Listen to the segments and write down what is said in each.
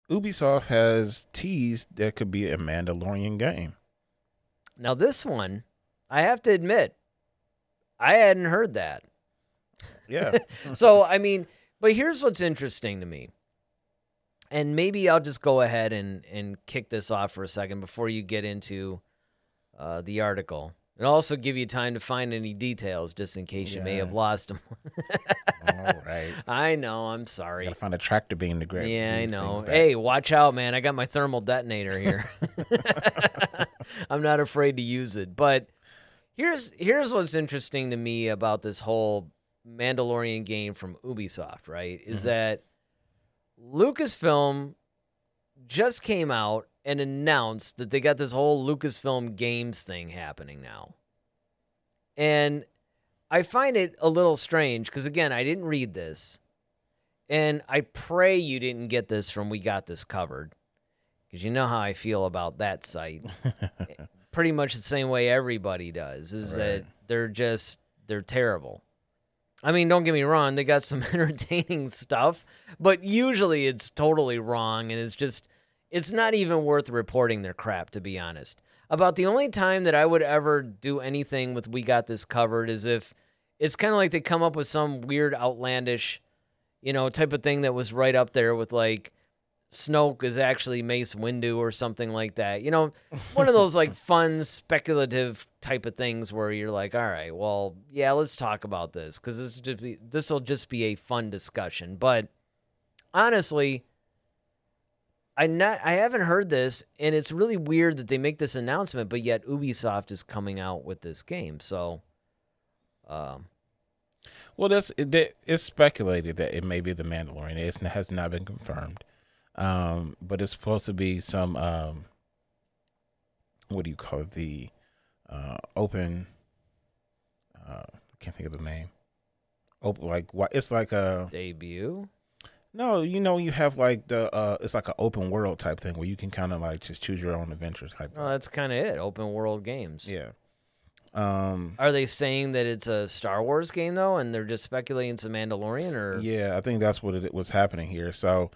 Ubisoft has teased there could be a Mandalorian game. Now this one, I have to admit, I hadn't heard that. Yeah. So, I mean, but here's what's interesting to me. And maybe I'll just go ahead and kick this off for a second before you get into the article. And also give you time to find any details just in case you may have lost them. All right. I know. I'm sorry. Gotta find a tractor beam to grab. Yeah, I these know. things back. Hey, watch out, man. I got my thermal detonator here. I'm not afraid to use it. But here's what's interesting to me about this whole Mandalorian game from Ubisoft, right? Is that Lucasfilm just came out and announced that they got this whole Lucasfilm Games thing happening now. And I find it a little strange because, again, I didn't read this. And I pray you didn't get this from We Got This Covered, because you know how I feel about that site. Pretty much the same way everybody does, is that they're terrible. I mean, don't get me wrong, they got some entertaining stuff, but usually it's totally wrong, and it's not even worth reporting their crap, to be honest. About the only time that I would ever do anything with We Got This Covered is if it's kind of like they come up with some weird, outlandish, type of thing that was right up there with, like, Snoke is actually Mace Windu or something like that. One of those, like, fun, speculative type of things where you're like, all right, well, yeah, let's talk about this because this will just be a fun discussion. But honestly, I haven't heard this, and it's really weird that they make this announcement, but yet Ubisoft is coming out with this game. So, well, it's speculated that it may be the Mandalorian. It has not been confirmed, but it's supposed to be some what do you call it? The open. I can't think of the name. Open, like what? It's like a debut. No, you have like it's like an open world type thing where you can kind of like just choose your own adventure type. Oh, that's kind of it. Open world games. Yeah. Are they saying that it's a Star Wars game though, and they're just speculating it's a Mandalorian, or? Yeah, I think that's what it was happening here. So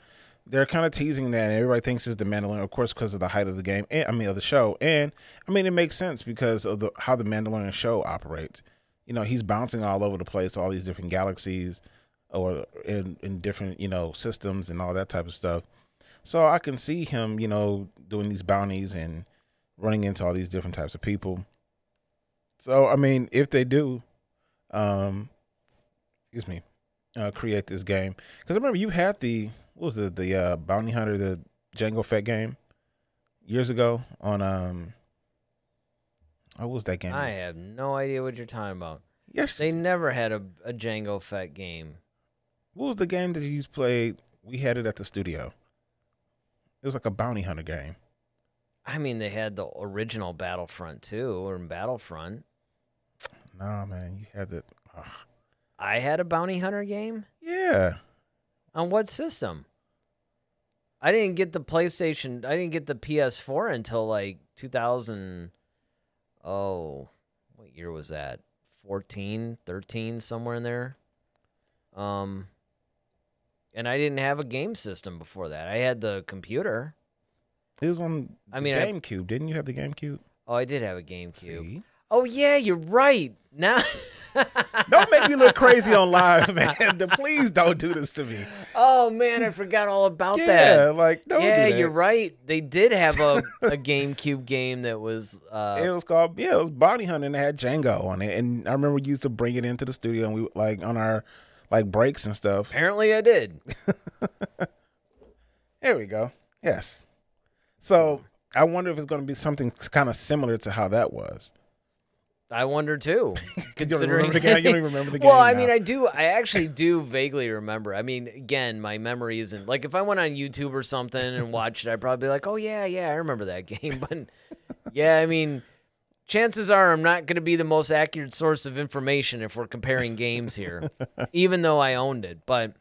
they're kind of teasing that, and everybody thinks it's the Mandalorian, of course, because of the height of the game. And, of the show, and I mean it makes sense because of how the Mandalorian show operates. He's bouncing all over the place, all these different galaxies, or in different systems and all that type of stuff. So I can see him doing these bounties and running into all these different types of people. So I mean, if they do, create this game, because I remember you had what was the bounty hunter, the Jango Fett game years ago on what was that game? I have no idea what you're talking about. Yes, they never had a Jango Fett game. What was the game that you played? We had it at the studio. It was like a bounty hunter game. I mean, they had the original Battlefront 2 or Battlefront. No, man, you had the. I had a bounty hunter game? Yeah. On what system? I didn't get the PlayStation. I didn't get the PS4 until like 2000. Oh, what year was that? 14, 13, somewhere in there. And I didn't have a game system before that. I had the computer. It was on GameCube. Didn't you have the GameCube? Oh, I did have a GameCube. See? Oh, yeah, you're right. Now, don't make me look crazy on live, man. Please don't do this to me. Oh, man, I forgot all about that. Yeah, like, don't do that. You're right. They did have a GameCube game that was... it was called, it was Bounty Hunter, and it had Django on it. And I remember we used to bring it into the studio, and we, like, on our... like breaks and stuff. Apparently I did. There we go. Yes. So I wonder if it's going to be something kind of similar to how that was. I wonder too. You don't remember the game? You don't even remember the game. Well, I now. mean, I actually do vaguely remember. I mean, again, my memory isn't like if I went on YouTube or something and watched it, I'd probably be like, oh yeah, I remember that game. But yeah, I mean, chances are I'm not going to be the most accurate source of information if we're comparing games here, even though I owned it. But,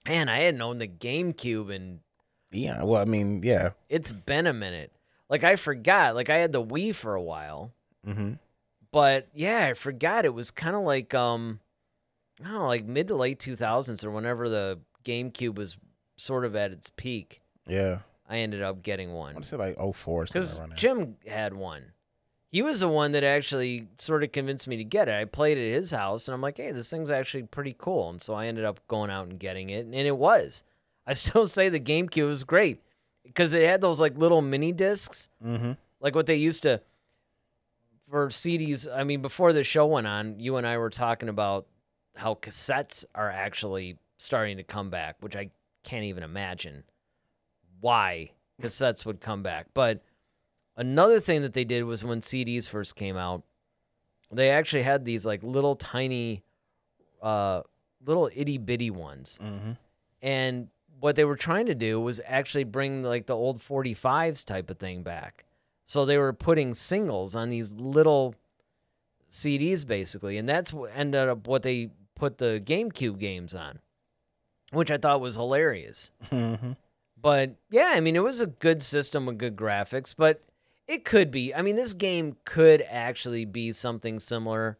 man, I hadn't owned the GameCube, and yeah, well, I mean, yeah. It's been a minute. Like, I forgot. Like, I had the Wii for a while. Mm-hmm. But, yeah, I forgot. It was kind of like, I don't know, like mid to late 2000s or whenever the GameCube was sort of at its peak. Yeah. I ended up getting I one. want to say like 04 or Because something around there. Jim had one. He was the one that actually sort of convinced me to get it. I played at his house, and I'm like, hey, this thing's actually pretty cool. And so I ended up going out and getting it, and it was. I still say the GameCube was great because it had those like little mini discs, like what they used to for CDs. I mean, before the show went on, you and I were talking about how cassettes are actually starting to come back, which I can't even imagine why cassettes would come back. But another thing that they did was when CDs first came out, they actually had these like little tiny, little itty bitty ones. And what they were trying to do was actually bring like the old 45s type of thing back. So they were putting singles on these little CDs basically. And that's what ended up what they put the GameCube games on, which I thought was hilarious. But yeah, I mean, it was a good system with good graphics, but it could be. I mean, this game could actually be something similar.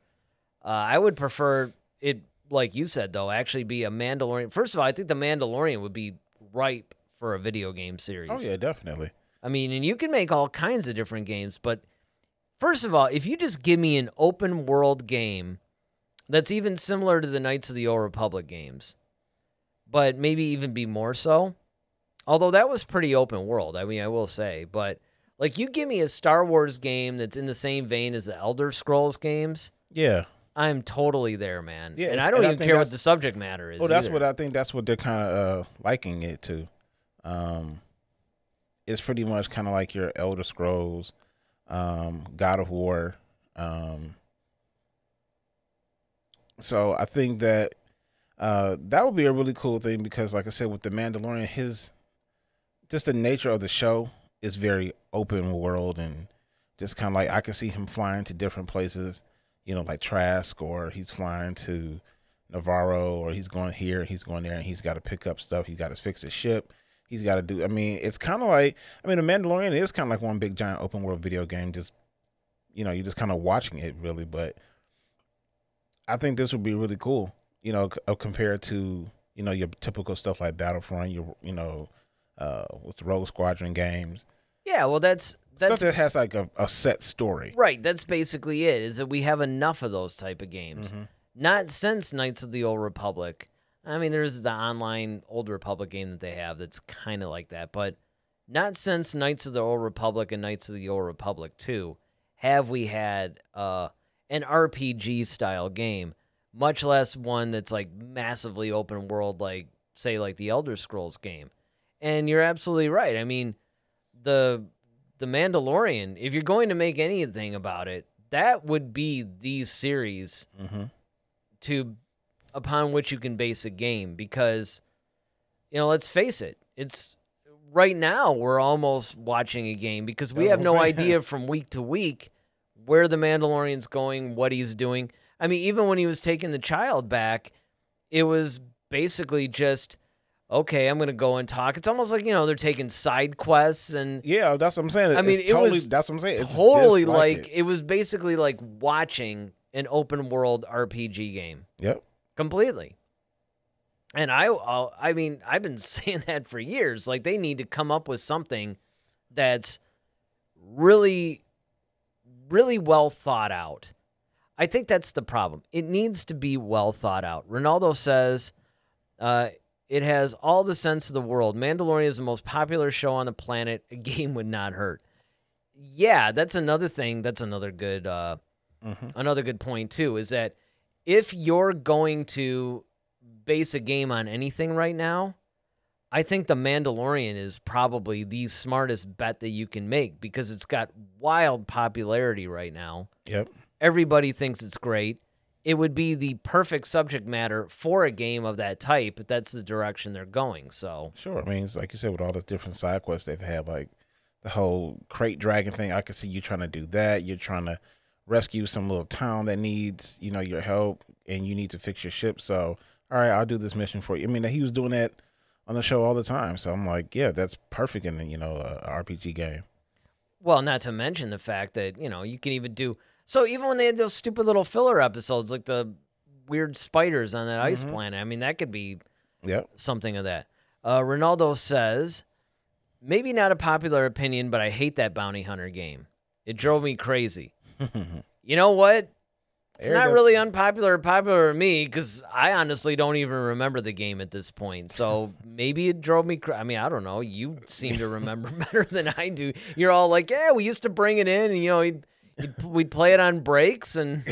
I would prefer it, like you said, though, actually be a Mandalorian. First of all, I think the Mandalorian would be ripe for a video game series. Oh, yeah, definitely. I mean, and you can make all kinds of different games, but first of all, if you just give me an open world game that's even similar to the Knights of the Old Republic games, but maybe even be more so, although that was pretty open world, I mean, I will say, but like you give me a Star Wars game that's in the same vein as the Elder Scrolls games, yeah, I'm totally there, man. Yeah, and I don't even care what the subject matter is. Well, that's either. what I think. That's what they're kind of liking it to. It's pretty much kind of like your Elder Scrolls, God of War. So I think that that would be a really cool thing because, like I said, with the Mandalorian, just the nature of the show is very open world and just kind of like I can see him flying to different places, you know, like Trask, or he's flying to Navarro, or he's going here, he's going there, and he's got to pick up stuff. He's got to fix his ship. He's got to do. I mean, it's kind of like. I mean, the Mandalorian is kind of like one big giant open world video game. Just, you know, you're just kind of watching it really. But I think this would be really cool. You know, compared to your typical stuff like Battlefront. What's the Rogue Squadron games? Yeah, well, that's stuff that has like a set story. Right. That's basically it. Is that we have enough of those type of games. Not since Knights of the Old Republic. I mean, there's the online Old Republic game that they have that's kind of like that, but not since Knights of the Old Republic and Knights of the Old Republic 2 have we had an RPG-style game, much less one that's like massively open world, like, say, like the Elder Scrolls game. And you're absolutely right. I mean, the Mandalorian, if you're going to make anything about it, that would be the series upon which you can base a game because, let's face it, it's right now we're almost watching a game because we have no idea from week to week where the Mandalorian's going, what he's doing. I mean, even when he was taking the child back, it was basically just, okay, I'm going to go and talk. It's almost like, they're taking side quests and... Yeah, that's what I'm saying. I mean, that's what I'm saying. It's totally like it was basically like watching an open world RPG game. Yep. Completely. And I mean, I've been saying that for years. Like, they need to come up with something that's really, really well thought out. I think that's the problem. It needs to be well thought out. Ronaldo says, it has all the sense of the world. Mandalorian is the most popular show on the planet. A game would not hurt. Yeah, that's another thing. That's another good point, too, is that if you're going to base a game on anything right now, I think The Mandalorian is probably the smartest bet that you can make because it's got wild popularity right now. Yep. Everybody thinks it's great. It would be the perfect subject matter for a game of that type, but that's the direction they're going. So sure. I mean, it's like you said, with all the different side quests they've had, like the whole crate dragon thing, I could see you trying to do that. You're trying to rescue some little town that needs, your help, and you need to fix your ship. So, all right, I'll do this mission for you. I mean, he was doing that on the show all the time. So I'm like, yeah, that's perfect in a RPG game. Well, not to mention the fact that, you can even do... So even when they had those stupid little filler episodes, like the weird spiders on that ice planet, I mean, that could be something of that. Ronaldo says, maybe not a popular opinion, but I hate that bounty hunter game. It drove me crazy. You know what? It's not really unpopular or popular to me because I honestly don't even remember the game at this point. So maybe it drove me I mean, I don't know. You seem to remember better than I do. You're all like, yeah, we used to bring it in and, you know, we'd play it on breaks. And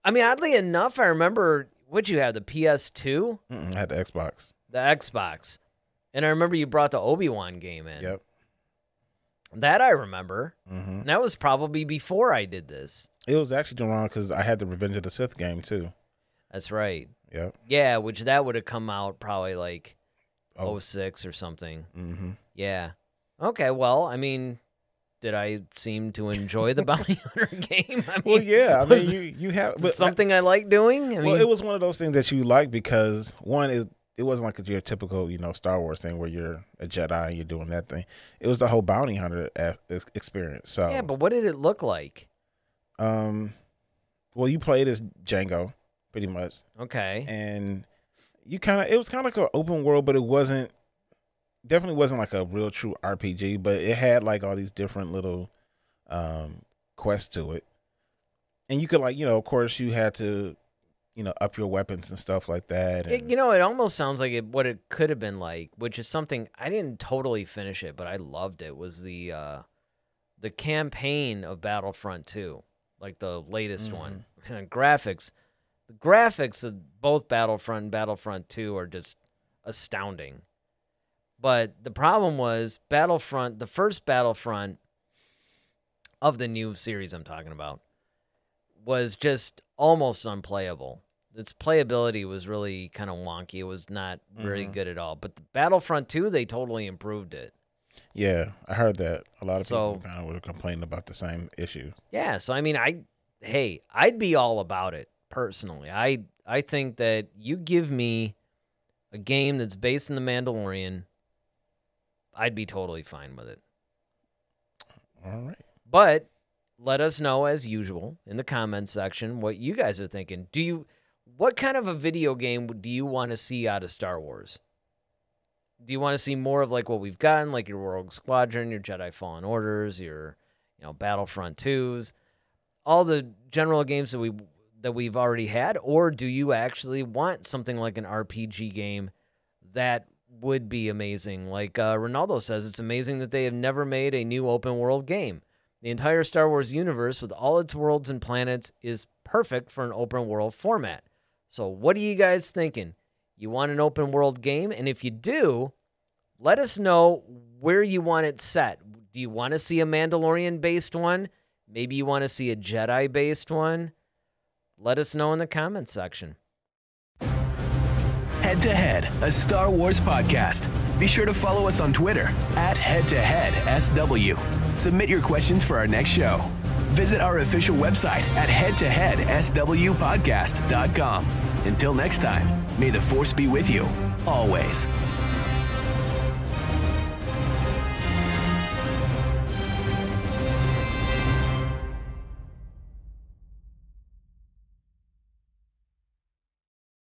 I mean, oddly enough, I remember, what'd you have, the PS2? I had the Xbox. The Xbox. And I remember you brought the Obi-Wan game in. Yep. That I remember. Mm-hmm. That was probably before I did this. It was actually doing wrong because I had the Revenge of the Sith game too. That's right. Yep. Yeah, which that would have come out probably like 06 or something. Mm-hmm. Yeah. Okay, well, I mean, did I seem to enjoy the Bounty Hunter game? I mean, well, yeah. I mean, you have something I like doing. I mean, it was one of those things that you like because one, it wasn't like your typical, you know, Star Wars thing where you're a Jedi and you're doing that thing. It was the whole bounty hunter experience. So yeah, but what did it look like? Well, you played as Django, pretty much. Okay. And it was kind of like an open world, but definitely wasn't like a real true RPG, but it had like all these different little quests to it. And you could like, you know, of course you had to, you know, up your weapons and stuff like that. And You know, it almost sounds like what it could have been like, which is something I didn't totally finish it, but I loved it, was the campaign of Battlefront 2. Like the latest one. And the graphics of both Battlefront and Battlefront 2 are just astounding. But the problem was the first Battlefront of the new series I'm talking about was just almost unplayable. Its playability was really kind of wonky. It was not very good at all. But the Battlefront 2, they totally improved it. Yeah, I heard that. A lot of people kind of were complaining about the same issue. Yeah, so I mean, I'd be all about it personally. I think that you give me a game that's based in the Mandalorian, I'd be totally fine with it. All right. But let us know as usual in the comments section what you guys are thinking. What kind of a video game do you want to see out of Star Wars? Do you want to see more of like what we've gotten, like your Rogue Squadron, your Jedi Fallen Orders, your, you know, Battlefront 2s, all the general games that we've already had, or do you actually want something like an RPG game that would be amazing? Like Ronaldo says, it's amazing that they have never made a new open world game. The entire Star Wars universe with all its worlds and planets is perfect for an open world format. So what are you guys thinking? You want an open world game? And if you do, let us know where you want it set. Do you want to see a Mandalorian-based one? Maybe you want to see a Jedi-based one? Let us know in the comments section. Head to Head, a Star Wars podcast. Be sure to follow us on Twitter @HeadToHeadSW. Submit your questions for our next show. Visit our official website at headtoheadswpodcast.com. Until next time, may the Force be with you, always.